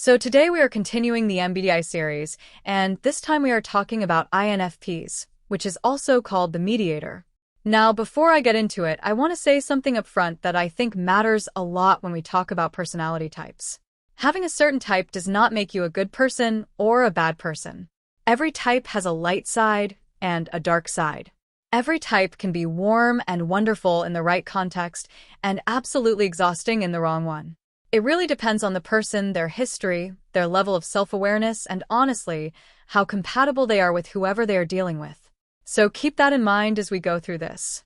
So today we are continuing the MBTI series, and this time we are talking about INFPs, which is also called the mediator. Now, before I get into it, I want to say something up front that I think matters a lot when we talk about personality types. Having a certain type does not make you a good person or a bad person. Every type has a light side and a dark side. Every type can be warm and wonderful in the right context and absolutely exhausting in the wrong one. It really depends on the person, their history, their level of self-awareness, and honestly, how compatible they are with whoever they are dealing with. So keep that in mind as we go through this.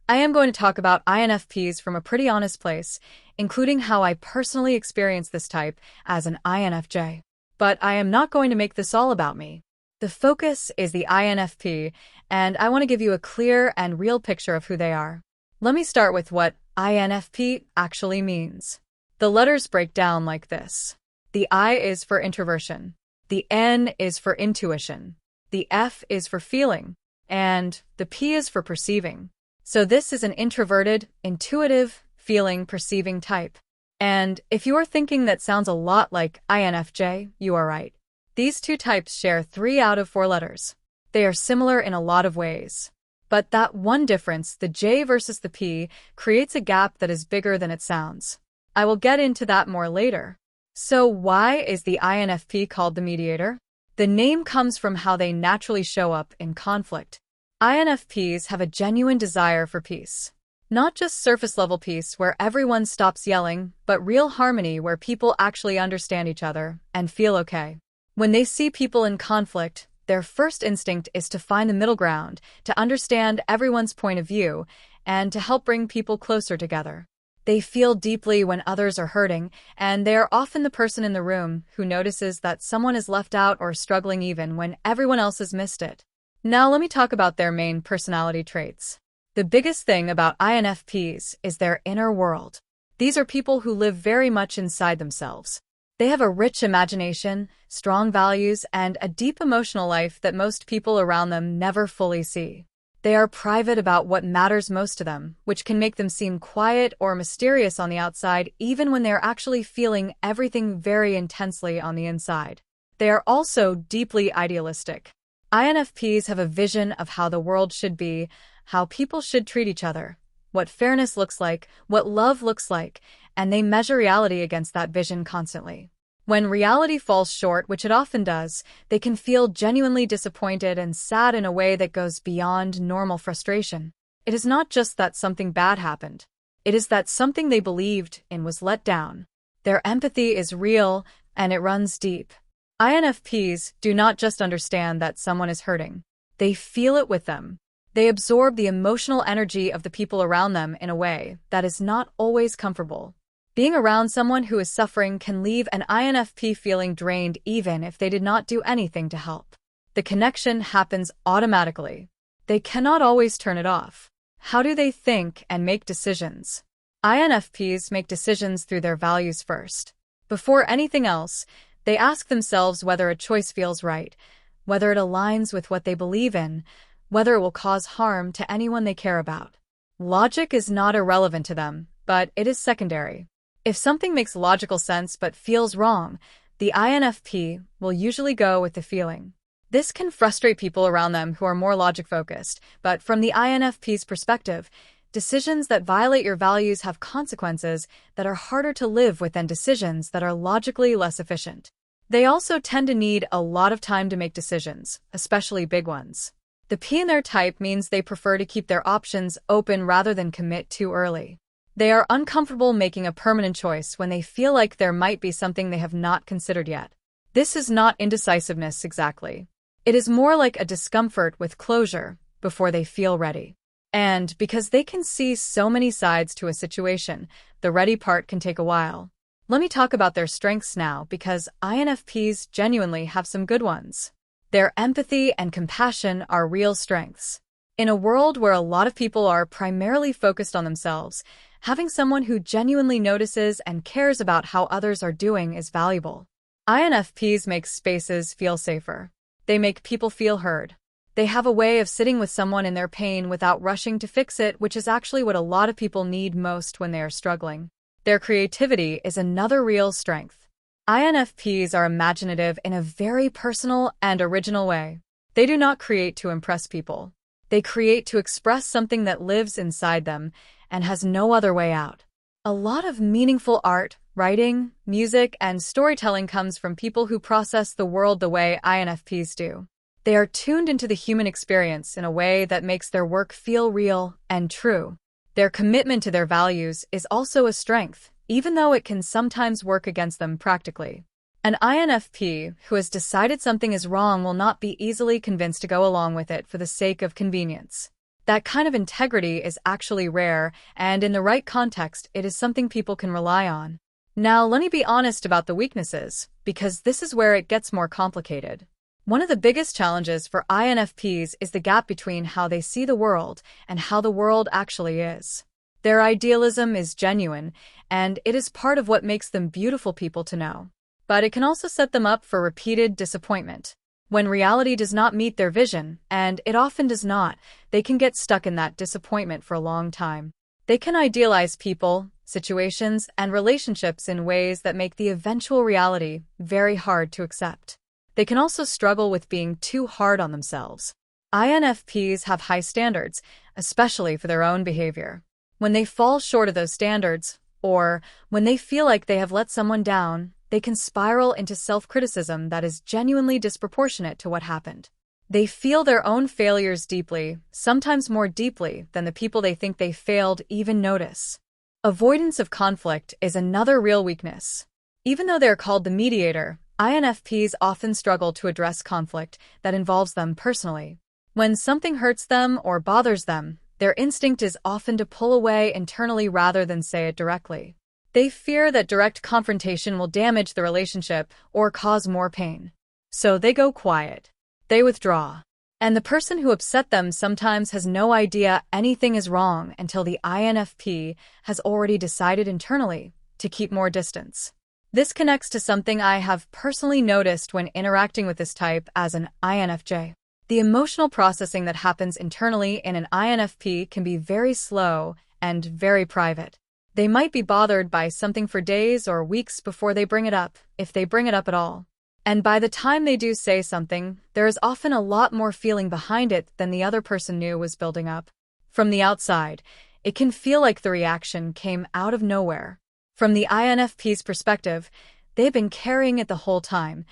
I am going to talk about INFPs from a pretty honest place, including how I personally experience this type as an INFJ. But I am not going to make this all about me. The focus is the INFP, and I want to give you a clear and real picture of who they are. Let me start with what INFP actually means. The letters break down like this. The I is for introversion. The N is for intuition. The F is for feeling. And the P is for perceiving. So this is an introverted, intuitive, feeling, perceiving type. And if you are thinking that sounds a lot like INFJ, you are right. These two types share 3 out of 4 letters. They are similar in a lot of ways. But that one difference, the J versus the P, creates a gap that is bigger than it sounds. I will get into that more later. So why is the INFP called the mediator? The name comes from how they naturally show up in conflict. INFPs have a genuine desire for peace. Not just surface-level peace where everyone stops yelling, but real harmony where people actually understand each other and feel okay. When they see people in conflict, their first instinct is to find the middle ground, to understand everyone's point of view, and to help bring people closer together. They feel deeply when others are hurting, and they are often the person in the room who notices that someone is left out or struggling even when everyone else has missed it. Now let me talk about their main personality traits. The biggest thing about INFPs is their inner world. These are people who live very much inside themselves. They have a rich imagination, strong values, and a deep emotional life that most people around them never fully see. They are private about what matters most to them, which can make them seem quiet or mysterious on the outside even when they are actually feeling everything very intensely on the inside. They are also deeply idealistic. INFPs have a vision of how the world should be, how people should treat each other, what fairness looks like, what love looks like, and they measure reality against that vision constantly. When reality falls short, which it often does, they can feel genuinely disappointed and sad in a way that goes beyond normal frustration. It is not just that something bad happened. It is that something they believed in was let down. Their empathy is real, and it runs deep. INFPs do not just understand that someone is hurting. They feel it with them. They absorb the emotional energy of the people around them in a way that is not always comfortable. Being around someone who is suffering can leave an INFP feeling drained even if they did not do anything to help. The connection happens automatically. They cannot always turn it off. How do they think and make decisions? INFPs make decisions through their values first. Before anything else, they ask themselves whether a choice feels right, whether it aligns with what they believe in, whether it will cause harm to anyone they care about. Logic is not irrelevant to them, but it is secondary. If something makes logical sense but feels wrong, the INFP will usually go with the feeling. This can frustrate people around them who are more logic-focused, but from the INFP's perspective, decisions that violate your values have consequences that are harder to live with than decisions that are logically less efficient. They also tend to need a lot of time to make decisions, especially big ones. The P in their type means they prefer to keep their options open rather than commit too early. They are uncomfortable making a permanent choice when they feel like there might be something they have not considered yet. This is not indecisiveness exactly. It is more like a discomfort with closure before they feel ready. And because they can see so many sides to a situation, the ready part can take a while. Let me talk about their strengths now because INFPs genuinely have some good ones. Their empathy and compassion are real strengths. In a world where a lot of people are primarily focused on themselves, having someone who genuinely notices and cares about how others are doing is valuable. INFPs make spaces feel safer. They make people feel heard. They have a way of sitting with someone in their pain without rushing to fix it, which is actually what a lot of people need most when they are struggling. Their creativity is another real strength. INFPs are imaginative in a very personal and original way. They do not create to impress people. They create to express something that lives inside them and has no other way out. A lot of meaningful art, writing, music, and storytelling comes from people who process the world the way INFPs do. They are tuned into the human experience in a way that makes their work feel real and true. Their commitment to their values is also a strength, even though it can sometimes work against them practically. An INFP who has decided something is wrong will not be easily convinced to go along with it for the sake of convenience. That kind of integrity is actually rare, and in the right context, it is something people can rely on. Now, let me be honest about the weaknesses, because this is where it gets more complicated. One of the biggest challenges for INFPs is the gap between how they see the world and how the world actually is. Their idealism is genuine, and it is part of what makes them beautiful people to know. But it can also set them up for repeated disappointment. When reality does not meet their vision, and it often does not, they can get stuck in that disappointment for a long time. They can idealize people, situations, and relationships in ways that make the eventual reality very hard to accept. They can also struggle with being too hard on themselves. INFPs have high standards, especially for their own behavior. When they fall short of those standards, or when they feel like they have let someone down, they can spiral into self-criticism that is genuinely disproportionate to what happened. They feel their own failures deeply, sometimes more deeply than the people they think they failed even notice. Avoidance of conflict is another real weakness. Even though they're called the mediator, INFPs often struggle to address conflict that involves them personally. When something hurts them or bothers them, their instinct is often to pull away internally rather than say it directly. They fear that direct confrontation will damage the relationship or cause more pain. So they go quiet. They withdraw. And the person who upset them sometimes has no idea anything is wrong until the INFP has already decided internally to keep more distance. This connects to something I have personally noticed when interacting with this type as an INFJ. The emotional processing that happens internally in an INFP can be very slow and very private. They might be bothered by something for days or weeks before they bring it up, if they bring it up at all. And by the time they do say something, there is often a lot more feeling behind it than the other person knew was building up. From the outside, it can feel like the reaction came out of nowhere. From the INFP's perspective, they've been carrying it the whole time.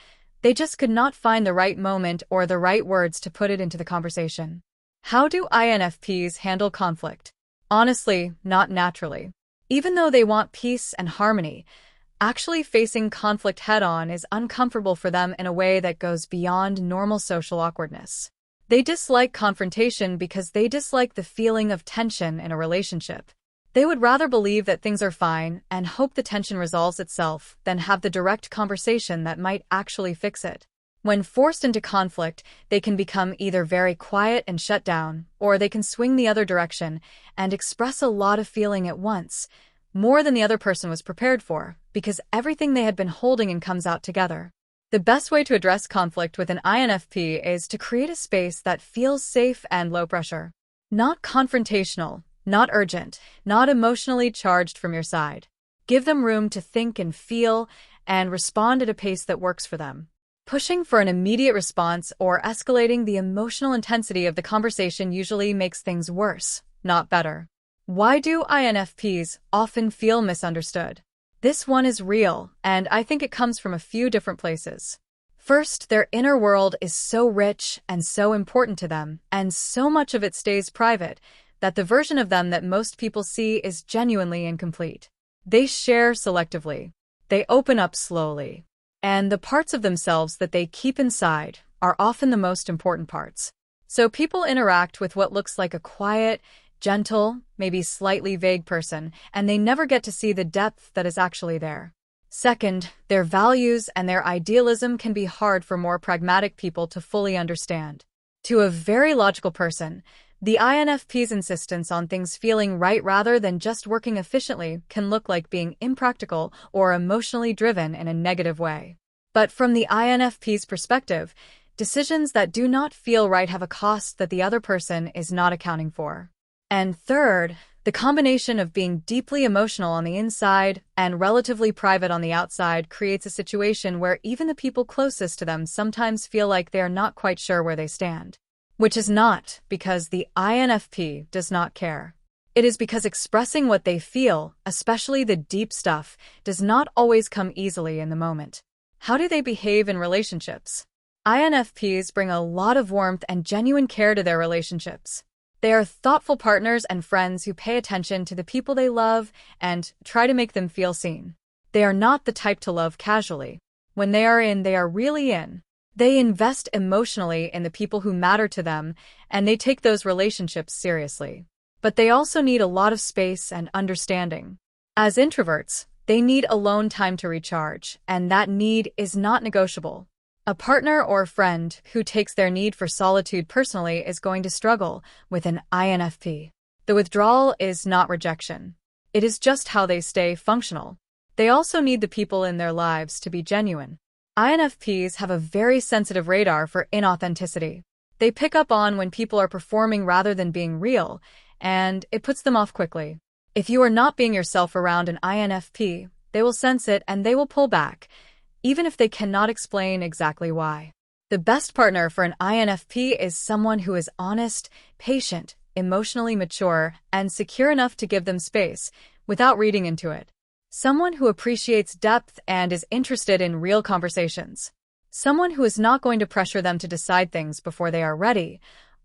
They just could not find the right moment or the right words to put it into the conversation. How do INFPs handle conflict? Honestly, not naturally. Even though they want peace and harmony, actually facing conflict head-on is uncomfortable for them in a way that goes beyond normal social awkwardness. They dislike confrontation because they dislike the feeling of tension in a relationship. They would rather believe that things are fine and hope the tension resolves itself than have the direct conversation that might actually fix it. When forced into conflict, they can become either very quiet and shut down, or they can swing the other direction and express a lot of feeling at once, more than the other person was prepared for, because everything they had been holding in comes out together. The best way to address conflict with an INFP is to create a space that feels safe and low pressure. Not confrontational, not urgent, not emotionally charged from your side. Give them room to think and feel and respond at a pace that works for them. Pushing for an immediate response or escalating the emotional intensity of the conversation usually makes things worse, not better. Why do INFPs often feel misunderstood? This one is real, and I think it comes from a few different places. First, their inner world is so rich and so important to them, and so much of it stays private, that the version of them that most people see is genuinely incomplete. They share selectively. They open up slowly. And the parts of themselves that they keep inside are often the most important parts. So people interact with what looks like a quiet, gentle, maybe slightly vague person, and they never get to see the depth that is actually there. Second, their values and their idealism can be hard for more pragmatic people to fully understand. To a very logical person, the INFP's insistence on things feeling right rather than just working efficiently can look like being impractical or emotionally driven in a negative way. But from the INFP's perspective, decisions that do not feel right have a cost that the other person is not accounting for. And third, The combination of being deeply emotional on the inside and relatively private on the outside creates a situation where even the people closest to them sometimes feel like they are not quite sure where they stand. Which is not because the INFP does not care. It is because expressing what they feel, especially the deep stuff, does not always come easily in the moment. How do they behave in relationships? INFPs bring a lot of warmth and genuine care to their relationships. They are thoughtful partners and friends who pay attention to the people they love and try to make them feel seen. They are not the type to love casually. When they are in, they are really in. They invest emotionally in the people who matter to them, and they take those relationships seriously. But they also need a lot of space and understanding. As introverts, they need alone time to recharge, and that need is not negotiable. A partner or friend who takes their need for solitude personally is going to struggle with an INFP. The withdrawal is not rejection. It is just how they stay functional. They also need the people in their lives to be genuine. INFPs have a very sensitive radar for inauthenticity. They pick up on when people are performing rather than being real, and it puts them off quickly. If you are not being yourself around an INFP, they will sense it and they will pull back, even if they cannot explain exactly why. The best partner for an INFP is someone who is honest, patient, emotionally mature, and secure enough to give them space without reading into it. Someone who appreciates depth and is interested in real conversations. Someone who is not going to pressure them to decide things before they are ready,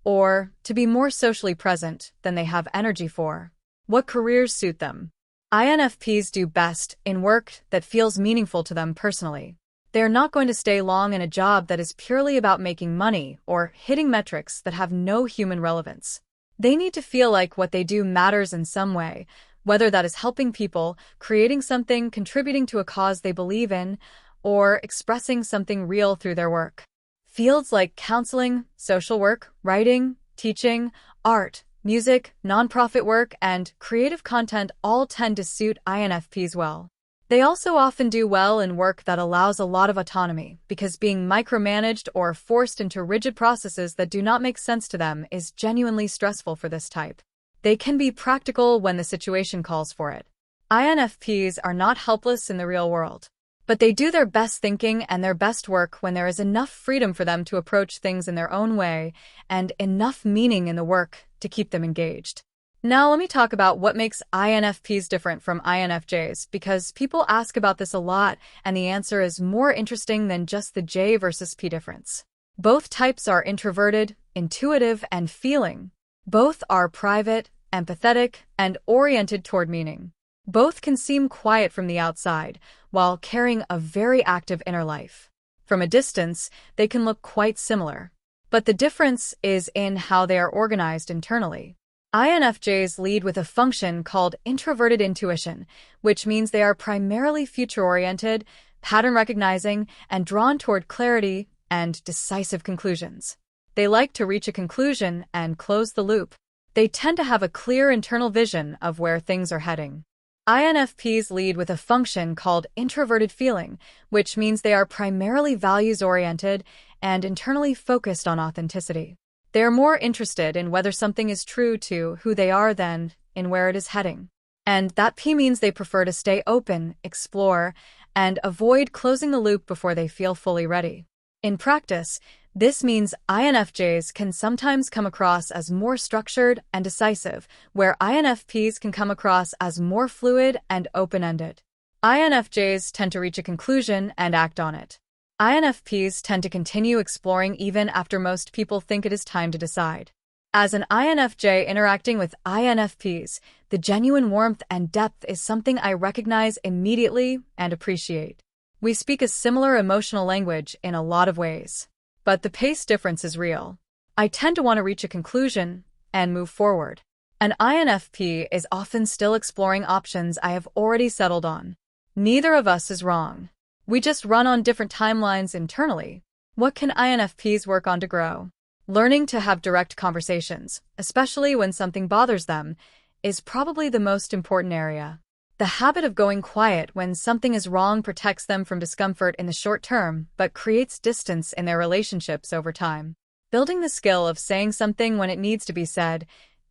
or to be more socially present than they have energy for. What careers suit them? INFPs do best in work that feels meaningful to them personally. They are not going to stay long in a job that is purely about making money or hitting metrics that have no human relevance. They need to feel like what they do matters in some way, whether that is helping people, creating something, contributing to a cause they believe in, or expressing something real through their work. Fields like counseling, social work, writing, teaching, art, music, nonprofit work, and creative content all tend to suit INFPs well. They also often do well in work that allows a lot of autonomy, because being micromanaged or forced into rigid processes that do not make sense to them is genuinely stressful for this type. They can be practical when the situation calls for it. INFPs are not helpless in the real world, but they do their best thinking and their best work when there is enough freedom for them to approach things in their own way and enough meaning in the work to keep them engaged. Now let me talk about what makes INFPs different from INFJs, because people ask about this a lot and the answer is more interesting than just the J versus P difference. Both types are introverted, intuitive, and feeling. Both are private, empathetic, and oriented toward meaning. Both can seem quiet from the outside, while carrying a very active inner life. From a distance, they can look quite similar. But the difference is in how they are organized internally. INFJs lead with a function called introverted intuition, which means they are primarily future-oriented, pattern-recognizing, and drawn toward clarity and decisive conclusions. They like to reach a conclusion and close the loop. They tend to have a clear internal vision of where things are heading. INFPs lead with a function called introverted feeling, which means they are primarily values-oriented and internally focused on authenticity. They are more interested in whether something is true to who they are than in where it is heading. And that P means they prefer to stay open, explore, and avoid closing the loop before they feel fully ready. In practice, this means INFJs can sometimes come across as more structured and decisive, where INFPs can come across as more fluid and open-ended. INFJs tend to reach a conclusion and act on it. INFPs tend to continue exploring even after most people think it is time to decide. As an INFJ interacting with INFPs, the genuine warmth and depth is something I recognize immediately and appreciate. We speak a similar emotional language in a lot of ways. But the pace difference is real. I tend to want to reach a conclusion and move forward. An INFP is often still exploring options I have already settled on. Neither of us is wrong. We just run on different timelines internally. What can INFPs work on to grow? Learning to have direct conversations, especially when something bothers them, is probably the most important area. The habit of going quiet when something is wrong protects them from discomfort in the short term, but creates distance in their relationships over time. Building the skill of saying something when it needs to be said,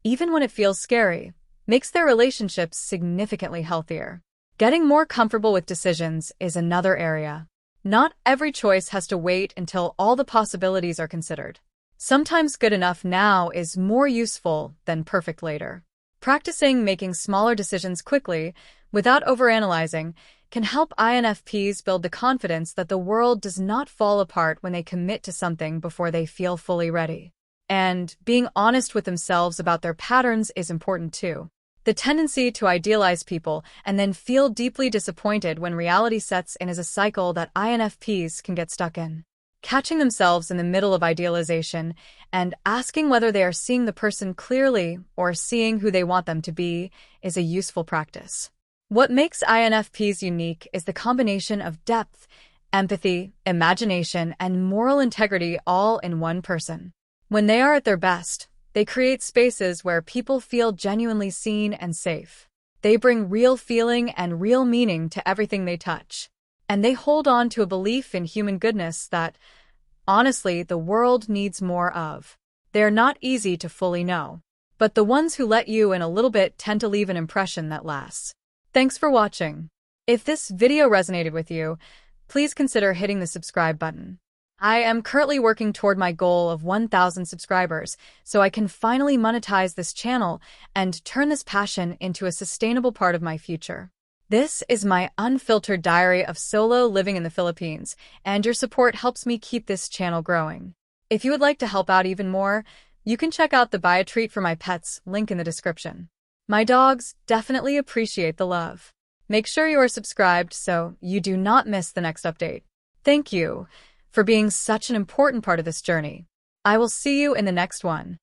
even when it feels scary, makes their relationships significantly healthier. Getting more comfortable with decisions is another area. Not every choice has to wait until all the possibilities are considered. Sometimes good enough now is more useful than perfect later. Practicing making smaller decisions quickly, without overanalyzing, can help INFPs build the confidence that the world does not fall apart when they commit to something before they feel fully ready. And being honest with themselves about their patterns is important too. The tendency to idealize people and then feel deeply disappointed when reality sets in is a cycle that INFPs can get stuck in. Catching themselves in the middle of idealization and asking whether they are seeing the person clearly or seeing who they want them to be is a useful practice. What makes INFPs unique is the combination of depth, empathy, imagination, and moral integrity all in one person. When they are at their best, they create spaces where people feel genuinely seen and safe. They bring real feeling and real meaning to everything they touch. And they hold on to a belief in human goodness that, honestly, the world needs more of. They are not easy to fully know, but the ones who let you in a little bit tend to leave an impression that lasts. Thanks for watching. If this video resonated with you, please consider hitting the subscribe button. I am currently working toward my goal of 1,000 subscribers, so I can finally monetize this channel and turn this passion into a sustainable part of my future. This is my unfiltered diary of solo living in the Philippines, and your support helps me keep this channel growing. If you would like to help out even more, you can check out the Buy a Treat for My Pets link in the description. My dogs definitely appreciate the love. Make sure you are subscribed so you do not miss the next update. Thank you for being such an important part of this journey. I will see you in the next one.